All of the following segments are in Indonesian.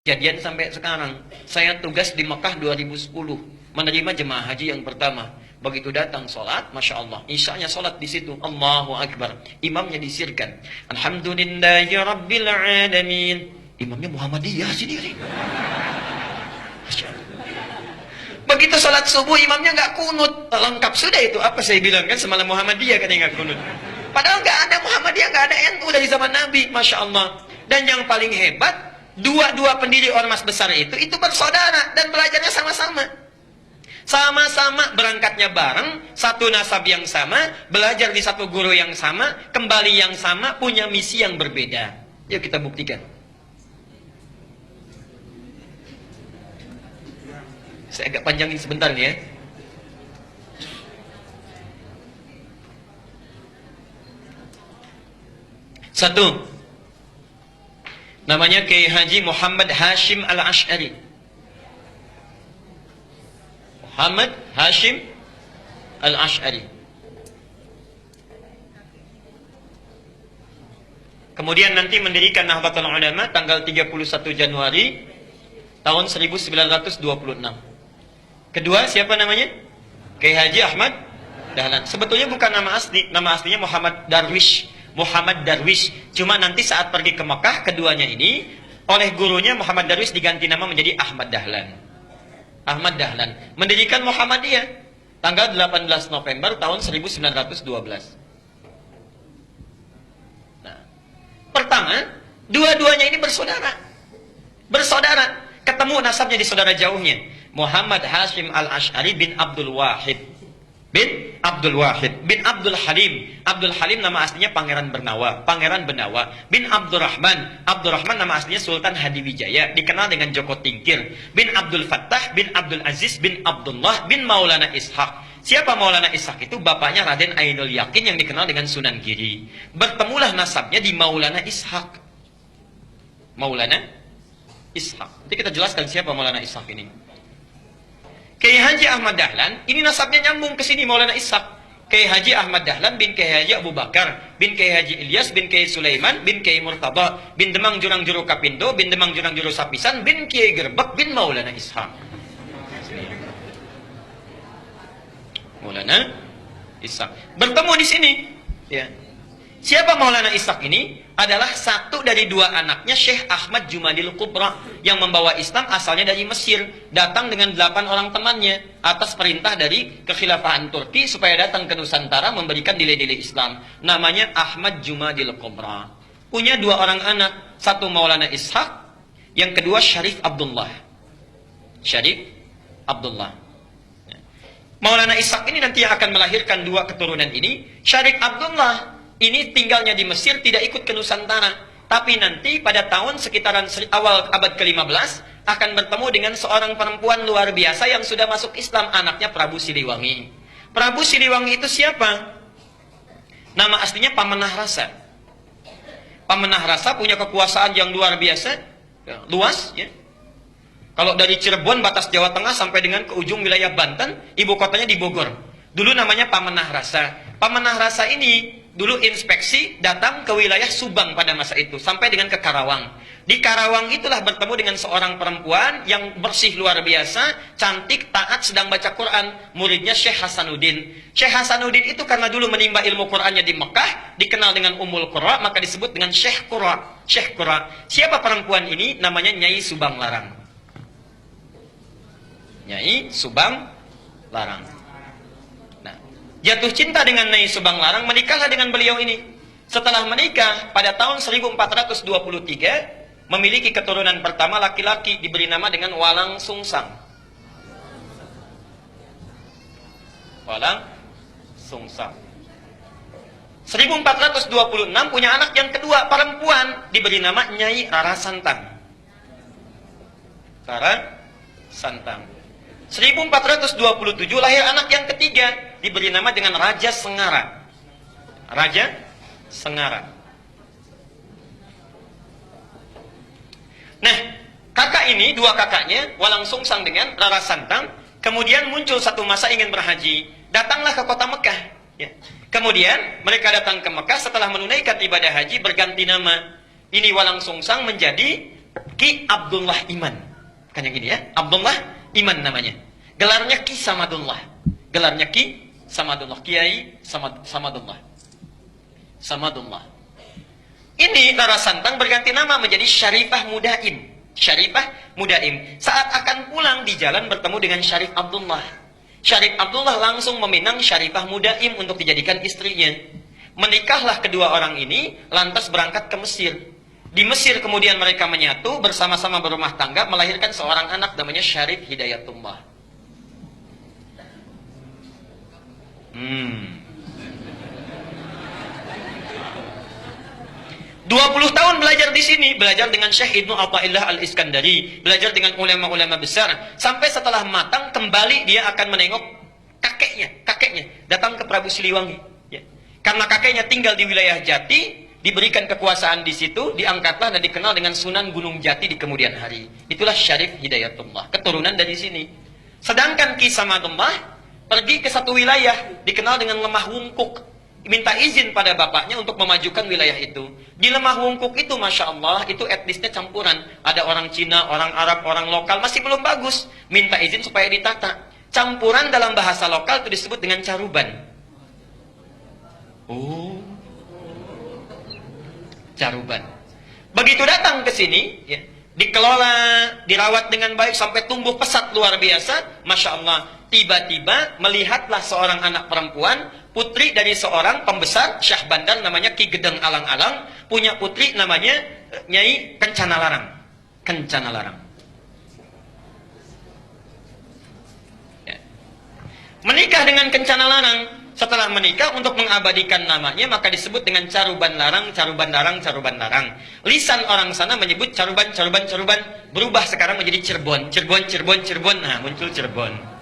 Kejadian sampai sekarang. Saya tugas di Mekah 2010, menerima jemaah haji yang pertama. Begitu datang sholat, Masya Allah, isyanya sholat di situ, Allahu Akbar. Imamnya disirkan, Alhamdulillahi Rabbil Alamin. Imamnya Muhammadiyah sendiri. Masya Allah. Begitu sholat subuh, imamnya nggak kunut. Lengkap sudah itu. Apa saya bilang kan semalam Muhammadiyah katanya nggak kunut. Padahal nggak ada Muhammadiyah, nggak ada NU dari zaman Nabi, Masya Allah. Dan yang paling hebat, dua pendiri ormas besar itu bersaudara dan belajarnya sama-sama. Sama-sama berangkatnya bareng, satu nasab yang sama, belajar di satu guru yang sama, kembali yang sama, punya misi yang berbeda. Yuk kita buktikan. Saya agak panjangin sebentar nih ya. Satu, namanya Kiai Haji Muhammad Hashim Al-Ash'ari. Muhammad Hashim Al-Ash'ari. Kemudian nanti mendirikan Nahdlatul Ulama tanggal 31 Januari tahun 1926. Kedua, siapa namanya? Kiai Haji Ahmad Dahlan. Sebetulnya bukan nama asli, nama aslinya Muhammad Darwish. Muhammad Darwish. Cuma nanti saat pergi ke Mekah, keduanya ini oleh gurunya Muhammad Darwish diganti nama menjadi Ahmad Dahlan. Ahmad Dahlan mendirikan Muhammadiyah tanggal 18 November tahun 1912. Nah, pertama, dua-duanya ini bersaudara. Bersaudara, ketemu nasabnya di saudara jauhnya. Muhammad Hashim Al-Ash'ari bin Abdul Wahid bin Abdul Wahid bin Abdul Halim. Abdul Halim nama aslinya Pangeran Benawa bin Abdurrahman. Abdurrahman nama aslinya Sultan Hadiwijaya, dikenal dengan Joko Tingkir. Bin Abdul Fattah bin Abdul Aziz bin Abdullah bin Maulana Ishaq. Siapa Maulana Ishaq itu? Bapaknya Raden Ainul Yakin yang dikenal dengan Sunan Giri. Bertemulah nasabnya di Maulana Ishaq. Maulana Ishaq. Nanti kita jelaskan siapa Maulana Ishaq ini. Kiai Haji Ahmad Dahlan, ini nasabnya nyambung ke sini Maulana Ishaq. Kiai Haji Ahmad Dahlan bin Kiai Haji Abu Bakar, bin Kiai Haji Ilyas, bin Kiai Sulaiman, bin Kiai Murtada, bin Demang Jurang Juru Kapindo, bin Demang Jurang Juru Sapisan, bin Kiai Gerbek, bin Maulana Ishaq. Maulana Ishaq. Bertemu di sini. Ya. Siapa Maulana Ishaq ini? Adalah satu dari dua anaknya Syekh Ahmad Jumadil Kubra yang membawa Islam, asalnya dari Mesir, datang dengan 8 orang temannya atas perintah dari kekhilafahan Turki supaya datang ke Nusantara memberikan nilai-nilai Islam. Namanya Ahmad Jumadil Kubra. Punya 2 orang anak, satu Maulana Ishaq, yang kedua Syarif Abdullah. Syarif Abdullah. Maulana Ishaq ini nanti yang akan melahirkan 2 keturunan ini. Syarif Abdullah ini tinggalnya di Mesir, tidak ikut ke Nusantara. Tapi nanti pada tahun sekitaran awal abad ke-15 akan bertemu dengan seorang perempuan luar biasa yang sudah masuk Islam, anaknya Prabu Siliwangi. Prabu Siliwangi itu siapa? Nama aslinya Pamenah Rasa. Pamenah Rasa punya kekuasaan yang luar biasa, ya, luas. Ya. Kalau dari Cirebon batas Jawa Tengah sampai dengan ke ujung wilayah Banten, ibu kotanya di Bogor. Dulu namanya Pamenah Rasa. Pamenah Rasa ini dulu inspeksi datang ke wilayah Subang pada masa itu sampai dengan ke Karawang. Di Karawang itulah bertemu dengan seorang perempuan yang bersih luar biasa, cantik, taat, sedang baca Quran. Muridnya Syekh Hasanuddin. Syekh Hasanuddin itu karena dulu menimba ilmu Qurannya di Mekah, dikenal dengan Ummul Qura, maka disebut dengan Syekh Qura. Syekh Qura. Siapa perempuan ini? Namanya Nyai Subang Larang. Nyai Subang Larang. Jatuh cinta dengan Nyai Subang Larang, menikahlah dengan beliau ini. Setelah menikah, pada tahun 1423, memiliki keturunan pertama laki-laki, diberi nama dengan Walang Sungsang. Walang Sungsang. 1426 punya anak yang kedua, perempuan, diberi nama Nyai Rara Santang. Rara Santang. 1427 lahir anak yang ketiga, diberi nama dengan Raja Sengara. Raja Sengara. Nah, kakak ini, 2 kakaknya, Walang Sungsang dengan Rara Santang, kemudian muncul satu masa ingin berhaji. Datanglah ke kota Mekah. Ya. Kemudian mereka datang ke Mekah setelah menunaikan ibadah haji, berganti nama. Ini Walang Sungsang menjadi Ki Abdullah Iman. Kan yang ini ya, Abdullah Iman namanya. Gelarnya Ki Samadullah. Gelarnya Ki Samadullah, Kiai Samadullah. Samadullah. Ini Rara Santang berganti nama menjadi Syarifah Mudaim. Syarifah Mudaim. Saat akan pulang di jalan bertemu dengan Syarif Abdullah. Syarif Abdullah langsung meminang Syarifah Mudaim untuk dijadikan istrinya. Menikahlah kedua orang ini, lantas berangkat ke Mesir. Di Mesir kemudian mereka menyatu, bersama-sama berumah tangga, melahirkan seorang anak namanya Syarif Hidayatullah. 20 tahun belajar di sini, belajar dengan Syekh Ibnu Athaillah Al-Iskandari, belajar dengan ulama-ulama besar, sampai setelah matang kembali dia akan menengok kakeknya datang ke Prabu Siliwangi. Ya. Karena kakeknya tinggal di wilayah Jati, diberikan kekuasaan di situ, diangkatlah dan dikenal dengan Sunan Gunung Jati di kemudian hari. Itulah Syarif Hidayatullah, keturunan dari sini. Sedangkan Ki Samadullah pergi ke satu wilayah dikenal dengan Lemah Wungkuk. Minta izin pada bapaknya untuk memajukan wilayah itu. Di Lemah Wungkuk itu, Masya Allah, itu etnisnya campuran. Ada orang Cina, orang Arab, orang lokal, masih belum bagus. Minta izin supaya ditata. Campuran dalam bahasa lokal itu disebut dengan caruban. Oh, caruban. Begitu datang ke sini, ya, dikelola, dirawat dengan baik sampai tumbuh pesat luar biasa. Masya Allah, tiba-tiba melihatlah seorang anak perempuan, putri dari seorang pembesar Syah Bandar namanya Ki Gedeng Alang-Alang, punya putri namanya Nyai Kencana Larang. Kencana Larang. Ya. Menikah dengan Kencana Larang. Setelah menikah, untuk mengabadikan namanya maka disebut dengan Caruban Larang, Caruban Larang, Caruban Larang. Lisan orang sana menyebut Caruban, Caruban, Caruban, berubah sekarang menjadi Cirebon, Cirebon, Cirebon, Cirebon. Nah, muncul Cirebon.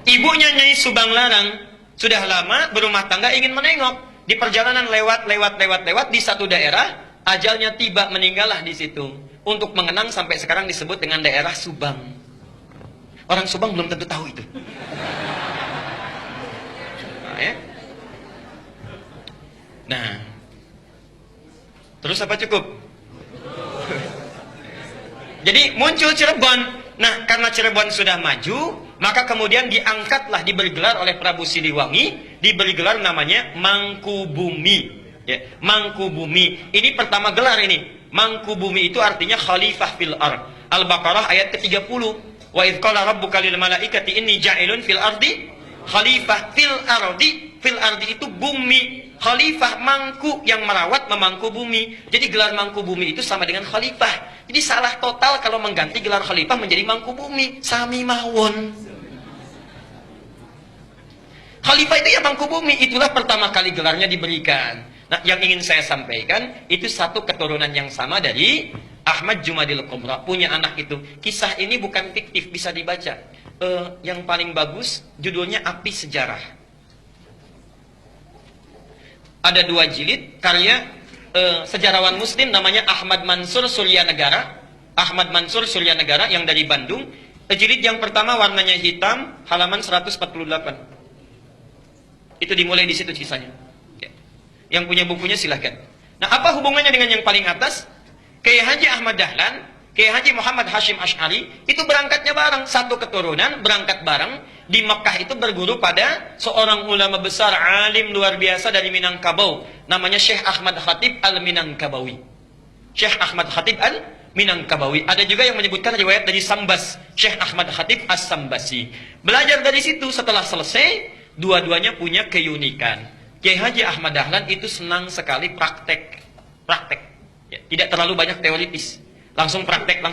Ibunya Nyai Subang Larang sudah lama berumah tangga, ingin menengok. Di perjalanan lewat, di satu daerah, ajalnya tiba, meninggallah di situ. Untuk mengenang sampai sekarang disebut dengan daerah Subang. Orang Subang belum tentu tahu itu. Nah, ya. Nah, terus apa cukup? Jadi muncul Cirebon. Nah, karena Cirebon sudah maju, maka kemudian diangkatlah, diberi gelar oleh Prabu Siliwangi, diberi gelar namanya Mangkubumi. Ya, Mangkubumi. Ini pertama gelar ini. Mangkubumi itu artinya khalifah fil ard. Al-Baqarah ayat ke-30. Wa idz qala rabbuka lil malaikati inni ja'ilun fil ardi khalifah fil ardi. Fil ardi itu bumi. Khalifah, mangku, yang merawat, memangku bumi. Jadi gelar mangku bumi itu sama dengan khalifah. Jadi salah total kalau mengganti gelar khalifah menjadi mangku bumi. Sami mawon. Khalifah itu ya mangku bumi. Itulah pertama kali gelarnya diberikan. Nah, yang ingin saya sampaikan, itu satu keturunan yang sama dari Ahmad Jumadil Kubra. Punya anak itu. Kisah ini bukan fiktif, bisa dibaca. Yang paling bagus, judulnya Api Sejarah. Ada 2 jilid karya sejarawan muslim namanya Ahmad Mansur Suryanegara. Ahmad Mansur Suryanegara yang dari Bandung. Jilid yang pertama warnanya hitam, halaman 148. Itu dimulai di situ kisahnya. Yang punya bukunya silahkan. Nah, apa hubungannya dengan yang paling atas? Kiai Haji Ahmad Dahlan, Kiai Haji Muhammad Hashim Asy'ari itu berangkatnya bareng, satu keturunan, berangkat bareng. Di Mekah itu berguru pada seorang ulama besar, alim luar biasa dari Minangkabau, namanya Syekh Ahmad Khatib Al-Minangkabawi. Syekh Ahmad Khatib Al-Minangkabawi. Ada juga yang menyebutkan riwayat dari Sambas, Syekh Ahmad Khatib As-Sambasi. Belajar dari situ, setelah selesai, dua-duanya punya keunikan. Kiai Haji Ahmad Dahlan itu senang sekali praktek. Ya, tidak terlalu banyak teoritis. Langsung praktek.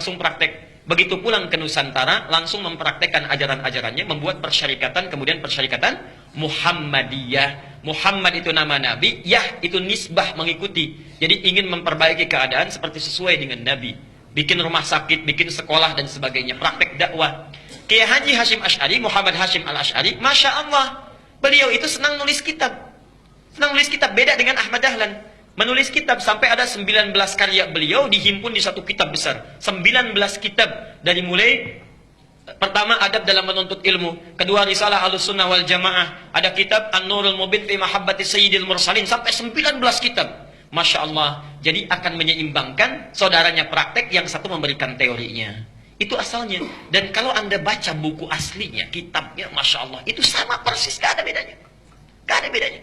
Begitu pulang ke Nusantara, langsung mempraktekkan ajaran-ajarannya, membuat persyarikatan, kemudian persyarikatan Muhammadiyah. Muhammad itu nama Nabi, Yah itu nisbah, mengikuti. Jadi ingin memperbaiki keadaan seperti sesuai dengan Nabi. Bikin rumah sakit, bikin sekolah, dan sebagainya. Praktek dakwah. Kiai Haji Hashim Asy'ari, Muhammad Hashim Al-Asy'ari, Masya Allah, beliau itu senang nulis kitab. Senang nulis kitab, beda dengan Ahmad Dahlan. Menulis kitab sampai ada 19 karya beliau dihimpun di satu kitab besar. 19 kitab. Dari mulai pertama adab dalam menuntut ilmu, kedua risalah Ahlussunnah wal Jamaah, ada kitab An-Nurul Mubin fi Mahabbati Sayyidil Mursalin, sampai 19 kitab. Masya Allah. Jadi akan menyeimbangkan, saudaranya praktek, yang satu memberikan teorinya. Itu asalnya. Dan kalau Anda baca buku aslinya, kitabnya, Masya Allah, itu sama persis, gak ada bedanya. Gak ada bedanya.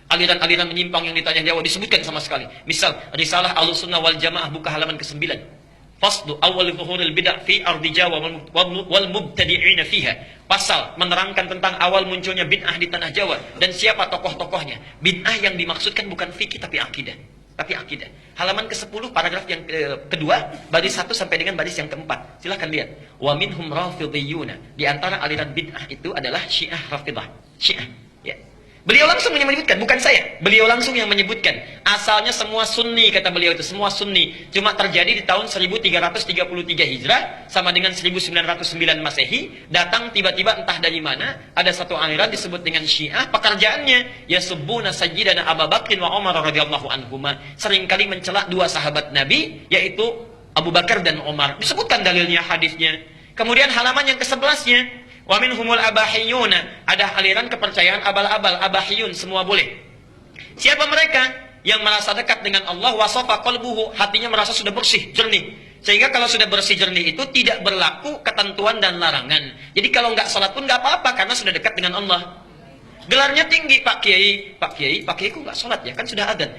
Aliran-aliran menyimpang yang ditanya jawab disebutkan sama sekali. Misal, Risalah Ahlussunnah wal Jamaah buka halaman ke-9. Faslu awal zuhuril bid'ah fi ardi Jawa wal mubtadi'ina fiha. Pasal menerangkan tentang awal munculnya bid'ah di tanah Jawa dan siapa tokoh-tokohnya. Bid'ah yang dimaksudkan bukan fikih tapi akidah. Tapi akidah. Halaman ke-10 paragraf yang kedua, baris 1 sampai dengan baris yang keempat. Silakan lihat. Wa minhum rafidhiyuna. Di antara aliran bid'ah itu adalah Syiah Rafidah. Syiah. Ya. Beliau langsung menyebutkan, bukan saya. Beliau langsung yang menyebutkan. Asalnya semua sunni, kata beliau itu. Semua sunni. Cuma terjadi di tahun 1333 Hijrah, sama dengan 1909 Masehi. Datang tiba-tiba entah dari mana, ada satu aliran disebut dengan Syiah. Pekerjaannya, yasubbuna sayyidana Abu Bakrin wa Umar radhiyallahu anhuma. Seringkali mencela dua sahabat Nabi, yaitu Abu Bakar dan Umar. Disebutkan dalilnya, hadisnya. Kemudian halaman yang ke-11-nya, wa minhumul abahiyuna, ada aliran kepercayaan abal-abal, abahiyun, semua boleh. Siapa mereka? Yang merasa dekat dengan Allah, wasafa qalbuhu, hatinya merasa sudah bersih, jernih. Sehingga kalau sudah bersih jernih itu tidak berlaku ketentuan dan larangan. Jadi kalau nggak sholat pun nggak apa-apa karena sudah dekat dengan Allah. Gelarnya tinggi, Pak Kiai. Pak Kiai kok nggak sholat ya? Kan sudah adzan.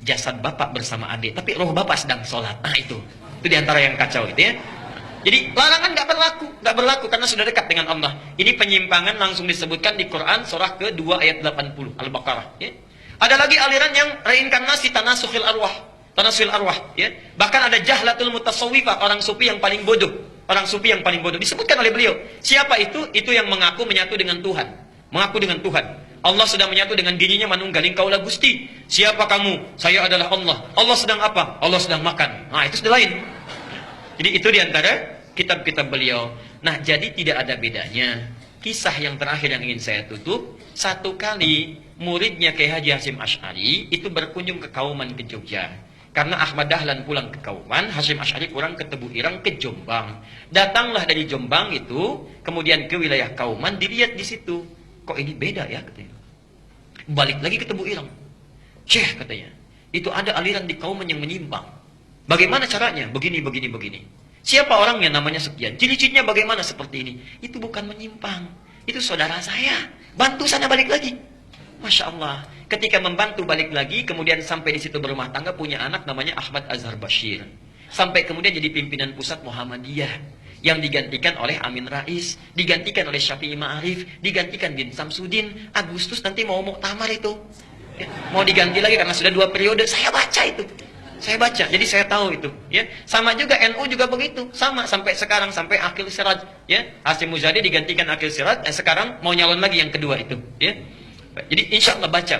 Jasad bapak bersama adik, tapi roh bapak sedang sholat. Nah itu diantara yang kacau itu ya. Jadi larangan nggak berlaku karena sudah dekat dengan Allah. Ini penyimpangan langsung disebutkan di Quran surah ke-2 ayat 80 Al-Baqarah. Ya. Ada lagi aliran yang reinkarnasi tanasukhil arwah. Ya. Bahkan ada jahlatul mutasawwifah, orang sufi yang paling bodoh. Orang sufi yang paling bodoh disebutkan oleh beliau. Siapa itu? Itu yang mengaku menyatu dengan Tuhan. Mengaku dengan Tuhan. Allah sudah menyatu dengan dirinya, manunggaling kaulah Gusti. Siapa kamu? Saya adalah Allah. Allah sedang apa? Allah sedang makan. Nah itu sudah lain. Jadi itu diantara kitab-kitab beliau. Nah, jadi tidak ada bedanya. Kisah yang terakhir yang ingin saya tutup, satu kali muridnya Kiai Haji Hasyim Asy'ari itu berkunjung ke Kauman ke Jogja. Karena Ahmad Dahlan pulang ke Kauman, Hasyim Asy'ari pulang ke Tebu Ireng ke Jombang. Datanglah dari Jombang itu, kemudian ke wilayah Kauman, dilihat di situ. Kok ini beda ya katanya. Balik lagi ke Tebu Ireng. Syekh katanya, itu ada aliran di Kauman yang menyimpang. Bagaimana caranya? Begini. Siapa orangnya? Namanya sekian. Ciri-cirinya bagaimana seperti ini? Itu bukan menyimpang. Itu saudara saya. Bantu sana balik lagi. Masya Allah. Ketika membantu balik lagi, kemudian sampai di situ berumah tangga, punya anak namanya Ahmad Azhar Bashir. Sampai kemudian jadi pimpinan pusat Muhammadiyah. Yang digantikan oleh Amin Rais. Digantikan oleh Syafi'i Ma'arif. Digantikan bin Samsudin. Agustus nanti mau muktamar itu. Ya, mau diganti lagi karena sudah 2 periode. Saya baca itu. Saya baca, jadi saya tahu itu. Ya, sama juga NU juga begitu, sama sampai sekarang sampai Aqil Siraj. Ya, Hasyim Muzadi digantikan Aqil Siraj, sekarang mau nyalon lagi yang kedua itu. Ya, jadi insya Allah baca.